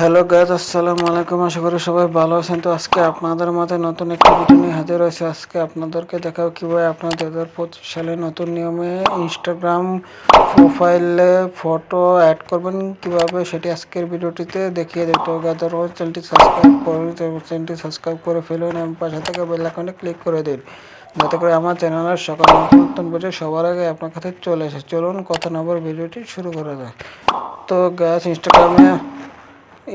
Hello guys, আসসালামু আলাইকুম। আশা করি সবাই ভালো আছেন। তো আজকে আপনাদের মাঝে নতুন একটা ভিডিও নিয়ে হাজির হয়েছে। আজকে আপনাদেরকে দেখাবো কীভাবে আপনার 2025 সালে নতুন নিয়মে ইনস্টাগ্রাম প্রোফাইলে ফটো অ্যাড করবেন কীভাবে, সেটি আজকের ভিডিওটিতে দেখিয়ে দেব। তো গাইজ, চ্যানেলটি সাবস্ক্রাইব করে ফেলুন এবং পাশে থেকে বেল আইকনে ক্লিক করে দিন, যাতে করে আমার চ্যানেলের সকল নতুন নতুন ভিডিও সবার আগে আপনার কাছে চলে আসে। চলুন কথা না বলে ভিডিওটি শুরু করা যায়। তো গাইজ,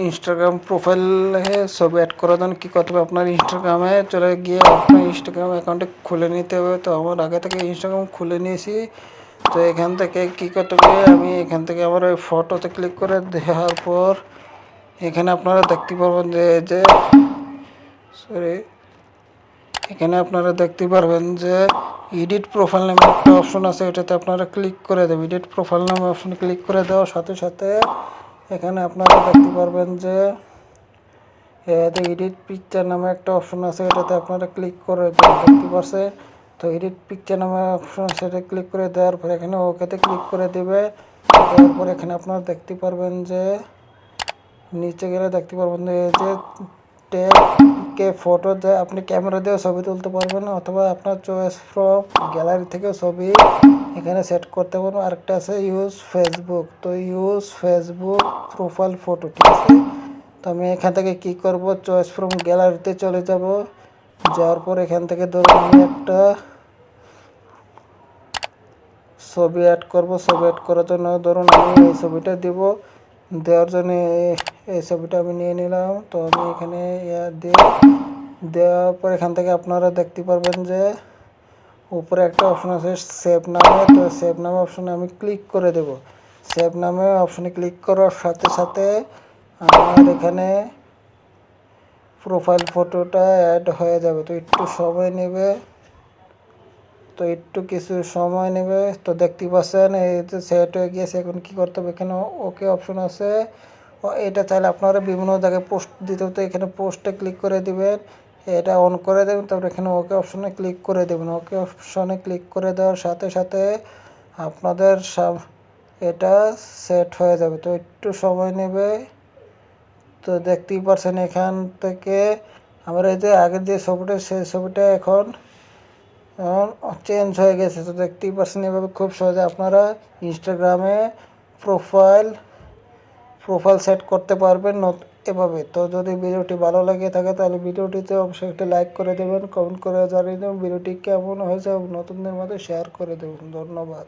ইনস্টাগ্রাম প্রোফাইলে ছবি অ্যাড করার জন্য কী করতে হবে, আপনার ইনস্টাগ্রামে চলে গিয়ে আপনার ইনস্টাগ্রাম অ্যাকাউন্টে খুলে নিতে হবে। তো আমার আগে থেকে ইনস্টাগ্রাম খুলে নিয়েছি। তো এখান থেকে কী করতে হবে, আমি এখান থেকে আমার ওই ফটোতে ক্লিক করে দেওয়ার পর এখানে আপনারা দেখতে পারবেন যে এডিট প্রোফাইল নামে একটা অপশন আছে, এটাতে আপনারা ক্লিক করে দেবেন। এডিট প্রোফাইল নামে অপশনে ক্লিক করে দেওয়ার সাথে সাথে এখানে আপনারা দেখতে পারবেন যে এডিট পিকচার নামে একটা অপশন আছে, এটাতে আপনারা ক্লিক করে দেখতে পাচ্ছেন। তো এডিট পিকচার নামে অপশন, সেটা ক্লিক করে দেওয়ার পর এখানে ওকেতে ক্লিক করে দেবে। দেওয়ার পর এখানে আপনারা দেখতে পারবেন যে নিচে গেলে দেখতে পারবেন যে টেকে ফটো, যে আপনি ক্যামেরা দিয়েও ছবি তুলতে পারবেন অথবা আপনার চয়েস ফ্রম গ্যালারি থেকেও ছবি এখানে সেট করতে পারবেন। আরেকটা আছে ইউজ ফেসবুক। তো ইউজ ফেসবুক প্রোফাইল ফটো, ঠিক আছে। তো আমি এখান থেকে কী করব, চয়েস ফ্রম গ্যালারিতে চলে যাব। যাওয়ার পর এখান থেকে ধরুন আমি একটা ছবি অ্যাড করব। ছবি অ্যাড করার জন্য ধরুন আমি এই ছবিটা দেব। দেওয়ার জন্য এই ছবিটা আমি নিয়ে নিলাম। তো আমি এখানে দেওয়ার পর এখান থেকে আপনারা দেখতে পারবেন যে উপরে একটা অপশন আছে সেভ নামে। তো সেভ নামে অপশনে আমি ক্লিক করে দেব। সেভ নামে অপশনে ক্লিক করার সাথে সাথে আমার এখানে প্রোফাইল ফটোটা অ্যাড হয়ে যাবে। তো একটু সময় নেবে, কিছু সময় নেবে। তো দেখতে পাচ্ছেন এই তো সেট হয়ে গিয়েছে। এখন কী করতে হবে, এখানে ওকে অপশন আছে। এটা চাইলে আপনারা বিভিন্ন জায়গায় পোস্ট দিতে হতো, এখানে পোস্টে ক্লিক করে দিবেন, এটা অন করে দেবেন। তারপর এখানে ওকে অপশনে ক্লিক করে দেবেন। ওকে অপশনে ক্লিক করে দেওয়ার সাথে সাথে আপনাদের এটা সেট হয়ে যাবে। তো একটু সময় নেবে। তো দেখতেই পাচ্ছেন এখান থেকে আমার এই যে আগের যে ছবিটা, সেই ছবিটা এখন চেঞ্জ হয়ে গেছে। তো দেখতেই পাচ্ছেন এভাবে খুব সহজে আপনারা ইনস্টাগ্রামে প্রোফাইল সেট করতে পারবেন এভাবে। তো যদি ভিডিওটি ভালো লাগে থাকে তাহলে ভিডিওটিতে অবশ্যই একটা লাইক করে দেবেন, কমেন্ট করে জানিয়ে দেবেন ভিডিওটি কেমন হয়েছে এবং নতুনদের মধ্যে শেয়ার করে দেবেন। ধন্যবাদ।